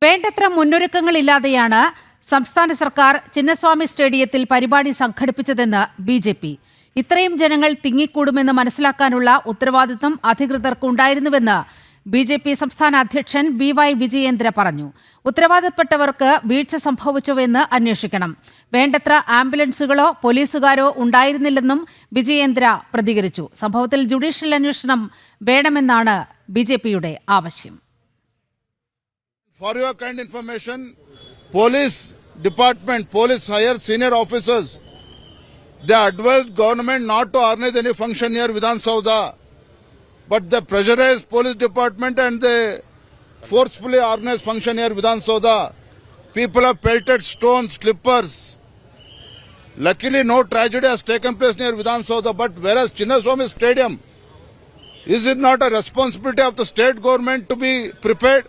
വേണ്ടത്ര മുന്നൊരുക്കങ്ങളില്ലാതെയാണ് സംസ്ഥാന സർക്കാർ ചിന്നസ്വാമി സ്റ്റേഡിയത്തിൽ പരിപാടി സംഘടിപ്പിച്ചതെന്ന് ബി.ജെ.പി. ഇത്രയും ജനങ്ങൾ തിങ്ങിക്കൂടുമെന്ന് മനസ്സിലാക്കാനുള്ള ഉത്തരവാദിത്തം അധികൃതർക്കുണ്ടായിരുന്നുവെന്ന് ബി.ജെ.പി. സംസ്ഥാന അധ്യക്ഷൻ ബി.വൈ. വിജയേന്ദ്ര പറഞ്ഞു. ഉത്തരവാദപ്പെട്ടവർക്ക് വീഴ്ച സംഭവിച്ചുവെന്ന് അന്വേഷിക്കണം. വേണ്ടത്ര ആംബുലൻസുകളോ പോലീസുകാരോ ഉണ്ടായിരുന്നില്ലെന്നും വിജയേന്ദ്ര പ്രതികരിച്ചു. സംഭവത്തിൽ ജുഡീഷ്യൽ അന്വേഷണം വേണമെന്നാണ് ബി.ജെ.പിയുടെ ആവശ്യം. For your kind information, police department, police higher senior officers, they advised government not to organize any function near Vidhan Saudha. But the pressurized police department and they forcefully organized function near Vidhan Saudha. People have pelted stones, slippers. Luckily, no tragedy has taken place near Vidhan Saudha. But whereas Chinnaswamy Stadium, is it not a responsibility of the state government to be prepared?